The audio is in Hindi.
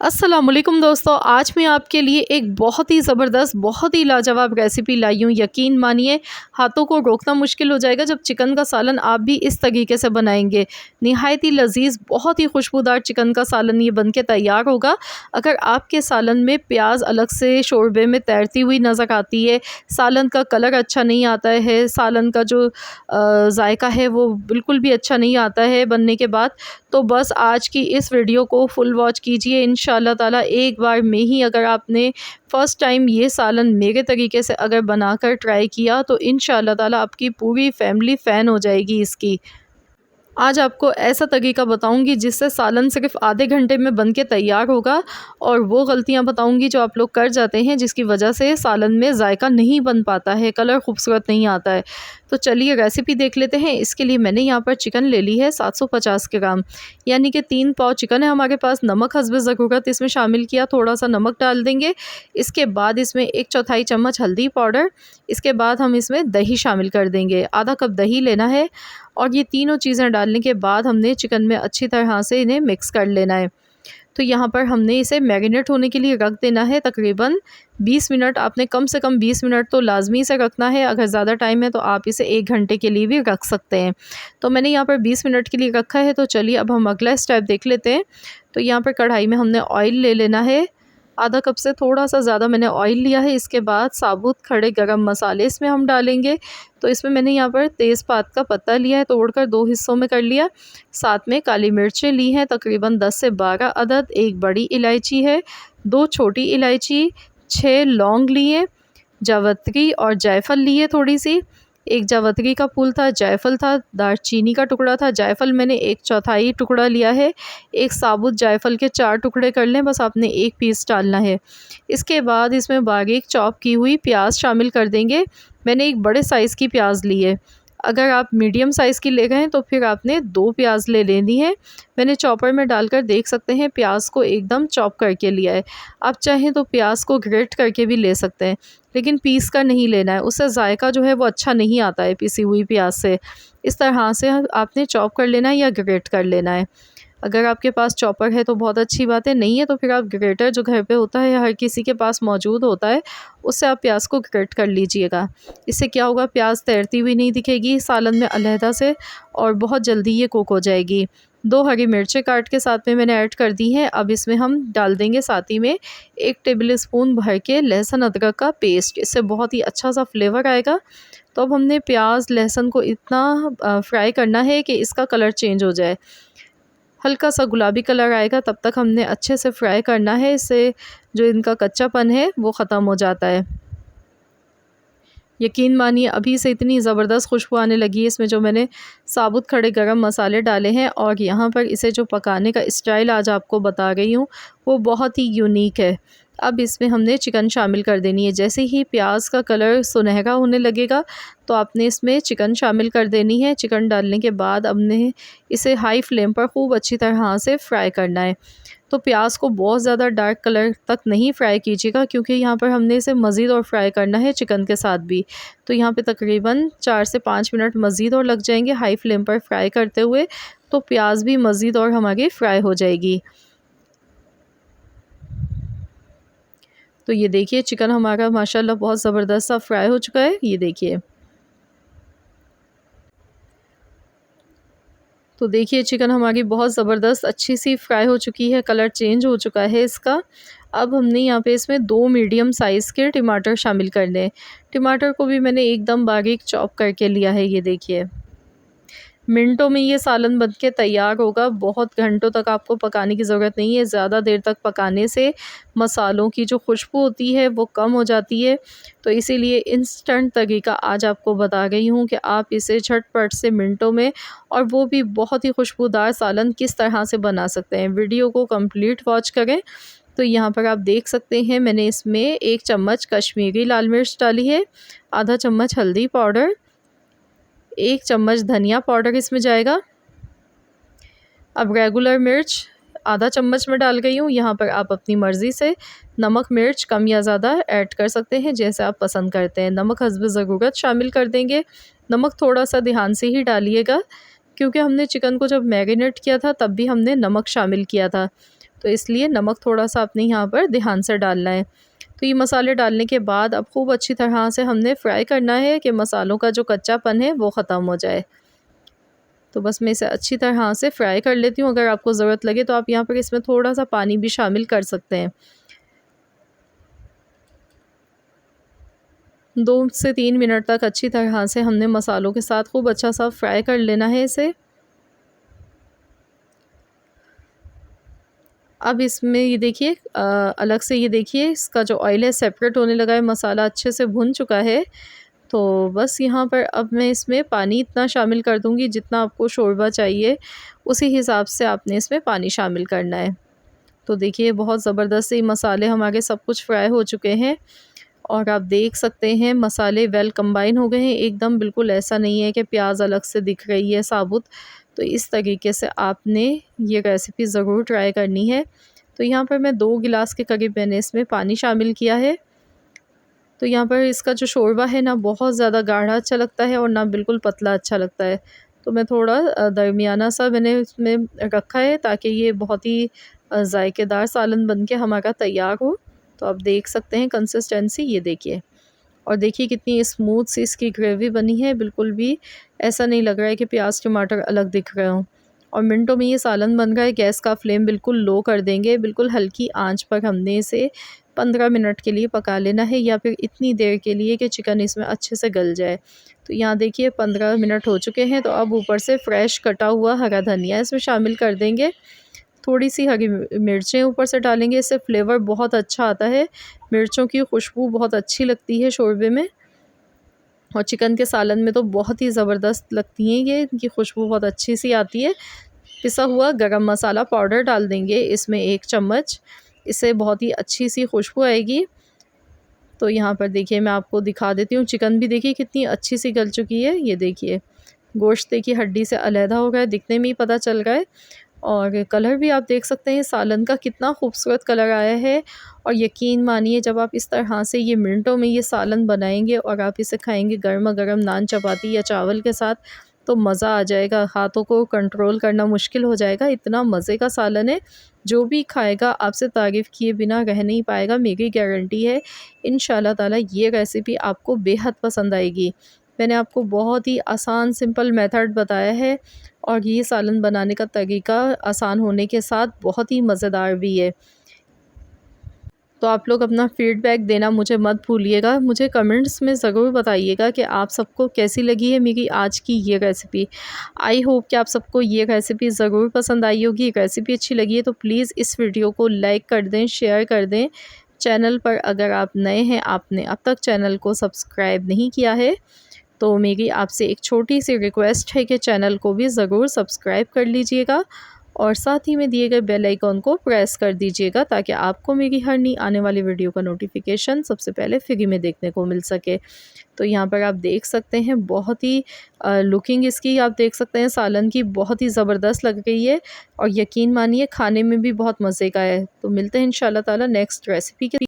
अस्सलामुअलैकुम दोस्तों, आज मैं आपके लिए एक बहुत ही ज़बरदस्त, बहुत ही लाजवाब रेसिपी लाई हूँ। यकीन मानिए, हाथों को रोकना मुश्किल हो जाएगा जब चिकन का सालन आप भी इस तरीके से बनाएंगे। निहायत ही लजीज, बहुत ही खुशबूदार चिकन का सालन ये बनके तैयार होगा। अगर आपके सालन में प्याज अलग से शोरबे में तैरती हुई नज़र आती है, सालन का कलर अच्छा नहीं आता है, सालन का जो जायका है वो बिल्कुल भी अच्छा नहीं आता है बनने के बाद, तो बस आज की इस वीडियो को फुल वॉच कीजिए। इंशाल्लाह ताला एक बार में ही अगर आपने फ़र्स्ट टाइम ये सालन मेरे तरीके से अगर बनाकर ट्राई किया तो इंशाल्लाह ताला आपकी पूरी फैमिली फ़ैन हो जाएगी इसकी। आज आपको ऐसा तरीका बताऊंगी जिससे सालन सिर्फ आधे घंटे में बन के तैयार होगा, और वो गलतियां बताऊंगी जो आप लोग कर जाते हैं जिसकी वजह से सालन में जायका नहीं बन पाता है, कलर खूबसूरत नहीं आता है। तो चलिए रेसिपी देख लेते हैं। इसके लिए मैंने यहाँ पर चिकन ले ली है 750 ग्राम, यानी कि 3 पाव चिकन है हमारे पास। नमक हस्बे ज़रूरत इसमें शामिल किया, थोड़ा सा नमक डाल देंगे। इसके बाद इसमें 1/4 चम्मच हल्दी पाउडर, इसके बाद हम इसमें दही शामिल कर देंगे, आधा कप दही लेना है। और ये तीनों चीज़ें डालने के बाद हमने चिकन में अच्छी तरह से इन्हें मिक्स कर लेना है। तो यहाँ पर हमने इसे मैरिनेट होने के लिए रख देना है तकरीबन 20 मिनट। आपने कम से कम 20 मिनट तो लाजमी से रखना है, अगर ज़्यादा टाइम है तो आप इसे 1 घंटे के लिए भी रख सकते हैं। तो मैंने यहाँ पर 20 मिनट के लिए रखा है। तो चलिए अब हम अगला स्टेप देख लेते हैं। तो यहाँ पर कढ़ाई में हमने ऑयल ले लेना है, आधा कप से थोड़ा सा ज़्यादा मैंने ऑयल लिया है। इसके बाद साबुत खड़े गरम मसाले इसमें हम डालेंगे। तो इसमें मैंने यहाँ पर तेज़पात का पत्ता लिया है, तोड़कर 2 हिस्सों में कर लिया। साथ में काली मिर्चें ली हैं तकरीबन 10 से 12 अदद, एक बड़ी इलायची है, 2 छोटी इलायची, 6 लौंग लिए, जावित्री और जायफल लिए थोड़ी सी, एक जावित्री का फूल था, जायफल था, दालचीनी का टुकड़ा था, जायफल मैंने 1/4 टुकड़ा लिया है। एक साबुत जायफल के 4 टुकड़े कर लें, बस आपने 1 पीस डालना है। इसके बाद इसमें बारीक चॉप की हुई प्याज शामिल कर देंगे। मैंने एक बड़े साइज़ की प्याज ली है, अगर आप मीडियम साइज़ की ले रहे हैं तो फिर आपने 2 प्याज ले लेनी है। मैंने चॉपर में डालकर देख सकते हैं प्याज को एकदम चॉप करके लिया है। आप चाहें तो प्याज को ग्रेट करके भी ले सकते हैं, लेकिन पीस कर नहीं लेना है, उससे जायका जो है वो अच्छा नहीं आता है पिसी हुई प्याज से। इस तरह से आपने चॉप कर लेना है या ग्रेट कर लेना है। अगर आपके पास चॉपर है तो बहुत अच्छी बात है, नहीं है तो फिर आप ग्रेटर जो घर पे होता है या हर किसी के पास मौजूद होता है, उससे आप प्याज को ग्रेट कर लीजिएगा। इससे क्या होगा, प्याज तैरती हुई नहीं दिखेगी सालन में अलहदा से, और बहुत जल्दी ये कुक हो जाएगी। 2 हरी मिर्चें काट के साथ में मैंने ऐड कर दी हैं। अब इसमें हम डाल देंगे साथ ही में 1 टेबल स्पून भर के लहसुन अदरक का पेस्ट, इससे बहुत ही अच्छा सा फ्लेवर आएगा। तो अब हमने प्याज लहसुन को इतना फ्राई करना है कि इसका कलर चेंज हो जाए, हल्का सा गुलाबी कलर आएगा तब तक हमने अच्छे से फ्राई करना है। इससे जो इनका कच्चापन है वो ख़त्म हो जाता है। यकीन मानिए अभी से इतनी ज़बरदस्त खुशबू आने लगी है इसमें जो मैंने साबुत खड़े गरम मसाले डाले हैं। और यहाँ पर इसे जो पकाने का स्टाइल आज आपको बता रही हूँ वो बहुत ही यूनिक है। अब इसमें हमने चिकन शामिल कर देनी है। जैसे ही प्याज का कलर सुनहरा होने लगेगा तो आपने इसमें चिकन शामिल कर देनी है। चिकन डालने के बाद हमने इसे हाई फ्लेम पर खूब अच्छी तरह से फ्राई करना है। तो प्याज को बहुत ज़्यादा डार्क कलर तक नहीं फ्राई कीजिएगा, क्योंकि यहाँ पर हमने इसे मज़ीद और फ्राई करना है चिकन के साथ भी। तो यहाँ पे तकरीबन 4 से 5 मिनट मज़ीद और लग जाएंगे हाई फ्लेम पर फ्राई करते हुए, तो प्याज भी मज़ीद और हमारी फ्राई हो जाएगी। तो ये देखिए चिकन हमारा माशाल्लाह बहुत ज़बरदस्त सा फ्राई हो चुका है, ये देखिए। तो देखिए चिकन हमारी बहुत ज़बरदस्त अच्छी सी फ्राई हो चुकी है, कलर चेंज हो चुका है इसका। अब हमने यहाँ पे इसमें 2 मीडियम साइज़ के टमाटर शामिल करने हैं। टमाटर को भी मैंने एकदम बारीक चॉप करके लिया है, ये देखिए। मिनटों में ये सालन बन के तैयार होगा, बहुत घंटों तक आपको पकाने की ज़रूरत नहीं है। ज़्यादा देर तक पकाने से मसालों की जो खुशबू होती है वो कम हो जाती है। तो इसीलिए इंस्टेंट तरीका आज आपको बता रही हूँ कि आप इसे झटपट से मिनटों में, और वो भी बहुत ही खुशबूदार सालन किस तरह से बना सकते हैं। वीडियो को कंप्लीट वॉच करें। तो यहाँ पर आप देख सकते हैं मैंने इसमें 1 चम्मच कश्मीरी लाल मिर्च डाली है, आधा चम्मच हल्दी पाउडर, 1 चम्मच धनिया पाउडर इसमें जाएगा। अब रेगुलर मिर्च आधा चम्मच में डाल गई हूँ। यहाँ पर आप अपनी मर्ज़ी से नमक मिर्च कम या ज़्यादा ऐड कर सकते हैं, जैसे आप पसंद करते हैं। नमक हस्ब ज़रूरत शामिल कर देंगे। नमक थोड़ा सा ध्यान से ही डालिएगा, क्योंकि हमने चिकन को जब मैरिनेट किया था तब भी हमने नमक शामिल किया था। तो इसलिए नमक थोड़ा सा आपने यहाँ पर ध्यान से डालना है। तो ये मसाले डालने के बाद अब खूब अच्छी तरह से हमने फ्राई करना है कि मसालों का जो कच्चापन है वो ख़त्म हो जाए। तो बस मैं इसे अच्छी तरह से फ्राई कर लेती हूँ। अगर आपको ज़रूरत लगे तो आप यहाँ पर इसमें थोड़ा सा पानी भी शामिल कर सकते हैं। 2 से 3 मिनट तक अच्छी तरह से हमने मसालों के साथ खूब अच्छा सा फ्राई कर लेना है इसे। अब इसमें ये देखिए अलग से ये देखिए इसका जो ऑयल है सेपरेट होने लगा है, मसाला अच्छे से भुन चुका है। तो बस यहाँ पर अब मैं इसमें पानी इतना शामिल कर दूँगी जितना आपको शोरबा चाहिए, उसी हिसाब से आपने इसमें पानी शामिल करना है। तो देखिए बहुत ज़बरदस्त ये मसाले हमारे सब कुछ फ्राई हो चुके हैं और आप देख सकते हैं मसाले वेल कंबाइन हो गए हैं एकदम, बिल्कुल ऐसा नहीं है कि प्याज अलग से दिख रही है साबुत। तो इस तरीके से आपने ये रेसिपी ज़रूर ट्राई करनी है। तो यहाँ पर मैं 2 गिलास के करीब मैंने इसमें पानी शामिल किया है। तो यहाँ पर इसका जो शोरबा है ना बहुत ज़्यादा गाढ़ा अच्छा लगता है और ना बिल्कुल पतला अच्छा लगता है। तो मैं थोड़ा दरमियाना सा मैंने इसमें रखा है ताकि ये बहुत ही जायकेदार सालन बन के हमारा तैयार हो। तो आप देख सकते हैं कंसिस्टेंसी ये देखिए, और देखिए कितनी स्मूथ सी इसकी ग्रेवी बनी है, बिल्कुल भी ऐसा नहीं लग रहा है कि प्याज टमाटर अलग दिख रहे हों। और मिनटों में ये सालन बन रहा है। गैस का फ्लेम बिल्कुल लो कर देंगे, बिल्कुल हल्की आंच पर हमने इसे 15 मिनट के लिए पका लेना है या फिर इतनी देर के लिए कि चिकन इसमें अच्छे से गल जाए। तो यहाँ देखिए 15 मिनट हो चुके हैं। तो अब ऊपर से फ्रेश कटा हुआ हरा धनिया इसमें शामिल कर देंगे। थोड़ी सी हरी मिर्चें ऊपर से डालेंगे, इससे फ्लेवर बहुत अच्छा आता है। मिर्चों की खुशबू बहुत अच्छी लगती है शोरबे में, और चिकन के सालन में तो बहुत ही ज़बरदस्त लगती हैं ये, इनकी खुशबू बहुत अच्छी सी आती है। पिसा हुआ गरम मसाला पाउडर डाल देंगे इसमें 1 चम्मच, इससे बहुत ही अच्छी सी खुशबू आएगी। तो यहाँ पर देखिए मैं आपको दिखा देती हूँ, चिकन भी देखिए कितनी अच्छी सी गल चुकी है। ये देखिए गोश्त देखिए हड्डी से अलहदा हो गया है, दिखने में ही पता चल रहा है। और कलर भी आप देख सकते हैं सालन का कितना खूबसूरत कलर आया है। और यकीन मानिए जब आप इस तरह से ये मिनटों में ये सालन बनाएंगे और आप इसे खाएंगे गर्मा गर्म नान चपाती या चावल के साथ, तो मज़ा आ जाएगा, हाथों को कंट्रोल करना मुश्किल हो जाएगा, इतना मज़े का सालन है। जो भी खाएगा आपसे तारीफ़ किए बिना रह नहीं पाएगा, मेरी गारंटी है। इंशाल्लाह ताला ये रेसिपी आपको बेहद पसंद आएगी। मैंने आपको बहुत ही आसान सिंपल मेथड बताया है और ये सालन बनाने का तरीका आसान होने के साथ बहुत ही मज़ेदार भी है। तो आप लोग अपना फ़ीडबैक देना मुझे मत भूलिएगा। मुझे कमेंट्स में ज़रूर बताइएगा कि आप सबको कैसी लगी है मेरी आज की ये रेसिपी। आई होप कि आप सबको ये रेसिपी ज़रूर पसंद आई होगी। रेसिपी अच्छी लगी है तो प्लीज़ इस वीडियो को लाइक कर दें, शेयर कर दें। चैनल पर अगर आप नए हैं, आपने अब तक चैनल को सब्सक्राइब नहीं किया है, तो मेरी आपसे एक छोटी सी रिक्वेस्ट है कि चैनल को भी ज़रूर सब्सक्राइब कर लीजिएगा और साथ ही में दिए गए बेल आइकॉन को प्रेस कर दीजिएगा ताकि आपको मेरी हर नई आने वाली वीडियो का नोटिफिकेशन सबसे पहले फ्री में देखने को मिल सके। तो यहाँ पर आप देख सकते हैं बहुत ही लुकिंग इसकी आप देख सकते हैं सालन की बहुत ही ज़बरदस्त लग रही है और यकीन मानिए खाने में भी बहुत मज़े का है। तो मिलते हैं इंशाल्लाह ताला नेक्स्ट रेसिपी के